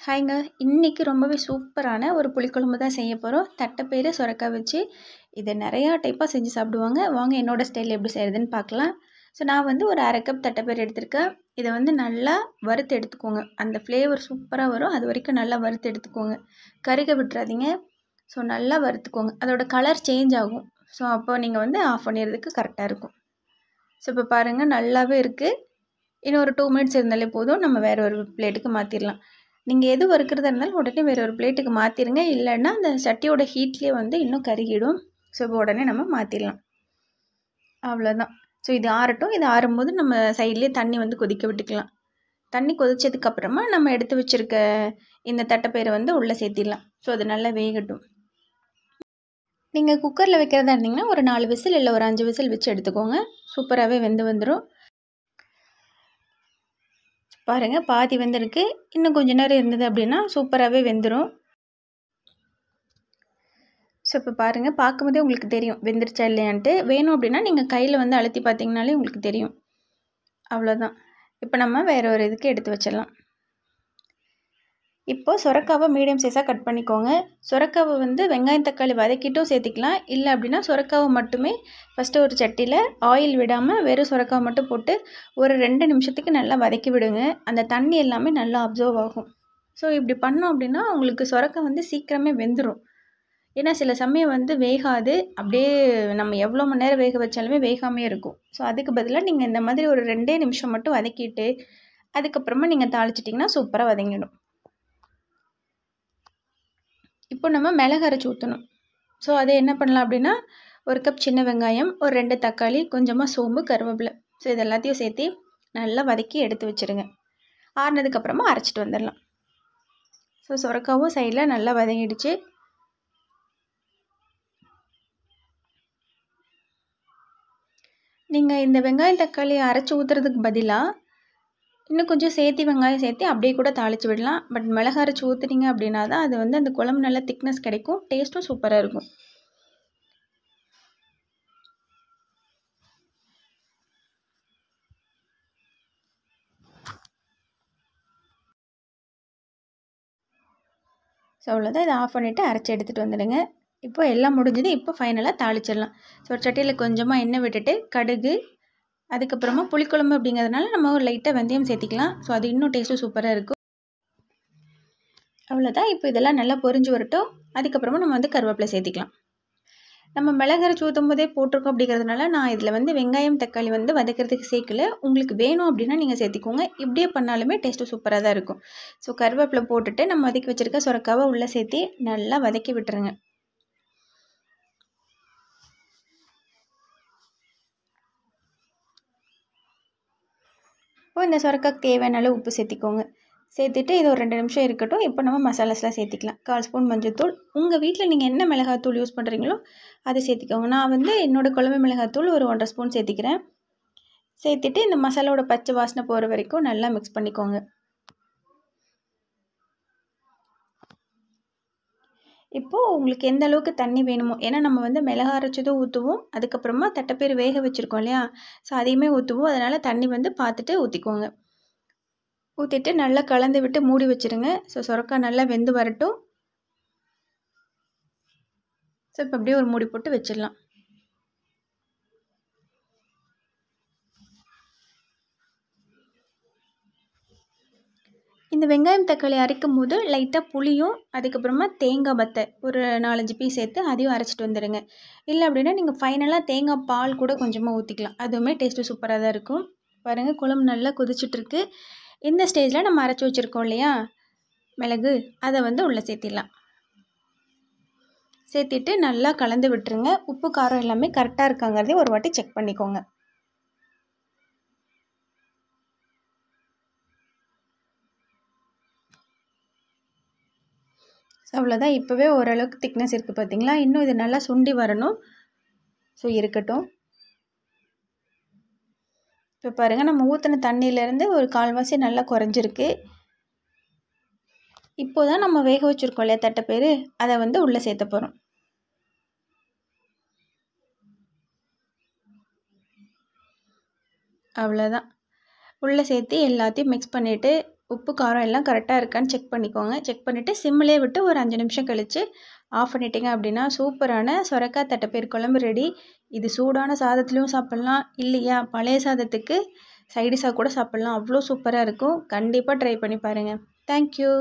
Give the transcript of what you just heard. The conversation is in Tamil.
ஹாய்ங்க. இன்னைக்கு ரொம்பவே சூப்பரான ஒரு புளிக்குழம்பு தான் செய்ய போகிறோம். தட்டைப்பயிறு சுரக்காய் வச்சு இதை நிறையா டைப்பாக செஞ்சு சாப்பிடுவாங்க. வாங்க என்னோடய ஸ்டைலில் எப்படி செய்கிறதுன்னு பார்க்கலாம். ஸோ நான் வந்து ஒரு 1/2 கப் தட்டைப்பயிறு எடுத்திருக்கேன். இதை வந்து நல்லா வறுத்து எடுத்துக்கோங்க. அந்த ஃப்ளேவர் சூப்பராக வரும். அது வரைக்கும் நல்லா வறுத்து எடுத்துக்கோங்க. கருக விட்டுறாதீங்க. ஸோ நல்லா வறுத்துக்கோங்க. அதோட கலர் சேஞ்ச் ஆகும். ஸோ அப்போ நீங்கள் வந்து ஆஃப் பண்ணிடுறதுக்கு கரெக்டாக இருக்கும். ஸோ இப்போ பாருங்கள் நல்லாவே இருக்குது. இன்னும் ஒரு 2 மினிட்ஸ் இருந்தாலே போதும். நம்ம வேறு ஒரு பிளேட்டுக்கு மாற்றிடலாம். நீங்கள் எது வறுக்கிறதா இருந்தாலும் உடனே வேறு ஒரு பிளேட்டுக்கு மாற்றிடுங்க. இல்லைன்னா அந்த சட்டியோட ஹீட்லேயே வந்து இன்னும் கருகிடும். ஸோ இப்போ உடனே நம்ம மாற்றிடலாம். அவ்வளோதான். ஸோ இது ஆறட்டும். இது ஆறும்போது நம்ம சைட்லேயே தண்ணி வந்து கொதிக்க விட்டுக்கலாம். தண்ணி கொதிச்சதுக்கப்புறமா நம்ம எடுத்து வச்சுருக்க இந்த தட்டைப்பயிரை வந்து உள்ளே சேர்த்திடலாம். ஸோ அது நல்லா வேகட்டும். நீங்கள் குக்கரில் வைக்கிறதா இருந்தீங்கன்னா ஒரு 4 விசில் இல்லை ஒரு 5 விசில் வச்சு எடுத்துக்கோங்க. சூப்பராகவே வெந்து வந்துடும். பாருங்கள் பாதி வெந்திருக்கு. இன்னும் கொஞ்சம் நேரம் இருந்தது அப்படின்னா சூப்பராகவே வெந்துடும். ஸோ இப்போ பாருங்கள் பார்க்கும்போதே உங்களுக்கு தெரியும் வெந்துருச்சா இல்லையான்ட்டு. வேணும் அப்படின்னா நீங்கள் கையில் வந்து அழுத்தி பார்த்தீங்கனாலே உங்களுக்கு தெரியும். அவ்வளோதான். இப்போ நம்ம வேறு ஒரு இதுக்கு எடுத்து வச்சிடலாம். இப்போது சுரக்காவை மீடியம் சைஸாக கட் பண்ணிக்கோங்க. சுரக்காவை வந்து வெங்காயம் தக்காளி வதக்கிட்டும் சேர்த்திக்கலாம். இல்லை அப்படின்னா சுரக்காவை மட்டுமே ஃபஸ்ட்டு ஒரு சட்டியில் ஆயில் விடாமல் வெறும் சுரக்காவை மட்டும் போட்டு ஒரு 2 நிமிஷத்துக்கு நல்லா வதக்கி விடுங்க. அந்த தண்ணி எல்லாமே நல்லா அப்சர்வ் ஆகும். ஸோ இப்படி பண்ணோம் அப்படின்னா உங்களுக்கு சுரக்காய் வந்து சீக்கிரமே வெந்துடும். ஏன்னா சில சமயம் வந்து வேகாது. அப்படியே நம்ம எவ்வளோ மணி நேரம் வேக வச்சாலுமே வேகாமே இருக்கும். ஸோ அதுக்கு பதிலாக நீங்கள் இந்த மாதிரி ஒரு 2 நிமிஷம் மட்டும் வதக்கிட்டு அதுக்கப்புறமா நீங்கள் தாளிச்சிட்டிங்கன்னா சூப்பராக வதங்கிடும். இப்போ நம்ம மிளகு அரைச்சி ஊற்றணும். ஸோ அதை என்ன பண்ணலாம் அப்படின்னா 1 கப் சின்ன வெங்காயம், ஒரு 2 தக்காளி, கொஞ்சமாக சோம்பு, கருவேப்பிலை. ஸோ இது எல்லாத்தையும் சேர்த்து நல்லா வதக்கி எடுத்து வச்சுருங்க. ஆறுனதுக்கப்புறமா அரைச்சிட்டு வந்துடலாம். ஸோ சுரக்காவும் சைடில் நல்லா வதங்கிடுச்சு. நீங்கள் இந்த வெங்காயம் தக்காளி அரைச்சி ஊற்றுறதுக்கு பதிலாக இன்னும் கொஞ்சம் சேர்த்து வெங்காயம் சேர்த்து அப்படியே கூட தாளித்து விடலாம். பட் மிளகு அரைச்சி ஊற்றுனீங்க அப்படின்னா தான் அது வந்து அந்த குழம்பு நல்லா திக்னஸ் கிடைக்கும். டேஸ்ட்டும் சூப்பராக இருக்கும். ஸோ அவ்வளோதான். இதை ஆஃப் பண்ணிவிட்டு அரைச்சி எடுத்துகிட்டு வந்துடுங்க. இப்போ எல்லாம் முடிஞ்சது. இப்போ ஃபைனலாக தாளிச்சிடலாம். ஸோ ஒரு சட்டியில் கொஞ்சமாக எண்ணெய் விட்டுட்டு கடுகு, அதுக்கப்புறமா புளிக்குழம்பு அப்படிங்கிறதுனால நம்ம ஒரு லைட்டாக வெந்தயம் சேர்த்திக்கலாம். ஸோ அது இன்னும் டேஸ்ட்டும் சூப்பராக இருக்கும். அவ்வளோதான். இப்போ இதெல்லாம் நல்லா பொரிஞ்சு வரட்டும். அதுக்கப்புறமா நம்ம வந்து கருவேப்பிலை சேர்த்திக்கலாம். நம்ம மிளகு அரைச்சி ஊற்றும் போதே போட்டிருக்கோம் அப்படிங்கிறதுனால நான் இதில் வந்து வெங்காயம் தக்காளி வந்து வதக்கிறதுக்கு சேர்க்கல. உங்களுக்கு வேணும் அப்படின்னா நீங்கள் சேர்த்திக்கோங்க. இப்படியே பண்ணாலுமே டேஸ்ட்டு சூப்பராக தான் இருக்கும். ஸோ கருவேப்பிலை போட்டுட்டு நம்ம வதக்கி வச்சுருக்க சுரக்காவை உள்ளே சேர்த்து நல்லா வதக்கி விட்டுருங்க. இப்போ இந்த சுரக்காய்க்கு தேவையான அளவு உப்பு சேர்த்திக்கோங்க. சேர்த்துட்டு இது ஒரு 2 நிமிஷம் இருக்கட்டும். இப்போ நம்ம மசாலாஸ்லாம் சேர்த்திக்கலாம். 1/4 ஸ்பூன் மஞ்சள்தூள். உங்கள் வீட்டில் நீங்கள் என்ன மிளகாத்தூள் யூஸ் பண்ணுறீங்களோ அதை சேர்த்திக்கோங்க. நான் வந்து என்னோடய குழம்பு மிளகாத்தூள் ஒரு 1/2 ஸ்பூன் சேர்த்திக்கிறேன். சேர்த்துட்டு இந்த மசாலாவோட பச்சை வாசனை போகிற வரைக்கும் நல்லா மிக்ஸ் பண்ணிக்கோங்க. இப்போது உங்களுக்கு எந்த அளவுக்கு தண்ணி வேணுமோ, ஏன்னா நம்ம வந்து மிளகா அரைச்சதும் ஊற்றுவோம். அதுக்கப்புறமா தட்டைப்பயிறு வேக வச்சுருக்கோம் இல்லையா, ஸோ அதையுமே ஊற்றுவோம். அதனால் தண்ணி வந்து பார்த்துட்டு ஊற்றிக்கோங்க. ஊற்றிட்டு நல்லா கலந்து விட்டு மூடி வச்சுருங்க. ஸோ சுரக்காய் நல்லா வெந்து வரட்டும். ஸோ இப்போ அப்படியே ஒரு மூடி போட்டு வச்சிடலாம். இந்த வெங்காயம் தக்காளி அரைக்கும் போது லைட்டாக புளியும் அதுக்கப்புறமா தேங்காய் பத்தை ஒரு 4-5 பீஸ் சேர்த்து அதையும் அரைச்சிட்டு வந்துடுங்க. இல்லை அப்படின்னா நீங்கள் ஃபைனலாக தேங்காய் பால் கூட கொஞ்சமாக ஊற்றிக்கலாம். அதுவுமே டேஸ்ட்டு சூப்பராக தான் இருக்கும். பாருங்கள் குழம்பு நல்லா கொதிச்சிட்ருக்கு. இந்த ஸ்டேஜில் நம்ம அரைச்சி வச்சுருக்கோம் இல்லையா மிளகு, அதை வந்து உள்ளே சேர்த்திடலாம். சேர்த்திட்டு நல்லா கலந்து விட்டுருங்க. உப்பு காரம் எல்லாமே கரெக்டாக இருக்காங்கிறதே ஒரு வாட்டி செக் பண்ணிக்கோங்க. அவ்வளோதான். இப்போவே ஓரளவுக்கு திக்னஸ் இருக்குது பார்த்தீங்களா? இன்னும் இது நல்லா சுண்டி வரணும். ஸோ இருக்கட்டும். இப்போ பாருங்கள் நம்ம ஊற்றின தண்ணியிலேருந்து ஒரு 1/4 நல்லா குறைஞ்சிருக்கு. இப்போ தான் நம்ம வேக வச்சுருக்கோம் இல்லையா தட்டைப்பயிறு, அதை வந்து உள்ளே சேர்த்த போகிறோம். அவ்வளோதான். உள்ளே சேர்த்து எல்லாத்தையும் மிக்ஸ் பண்ணிவிட்டு உப்பு காரம் எல்லாம் கரெக்டாக இருக்கான்னு செக் பண்ணிக்கோங்க. செக் பண்ணிவிட்டு சிம்மிலே விட்டு ஒரு 5 நிமிஷம் கழித்து ஆஃப் பண்ணிட்டீங்க அப்படின்னா சூப்பரான சொரக்காய் தட்டைப்பயிறு குழம்பு ரெடி. இது சூடான சாதத்துலேயும் சாப்பிட்லாம், இல்லையா பழைய சாதத்துக்கு சைடிஷாக கூட சாப்பிட்லாம். அவ்வளோ சூப்பராக இருக்கும். கண்டிப்பாக ட்ரை பண்ணி பாருங்கள். தேங்க்யூ.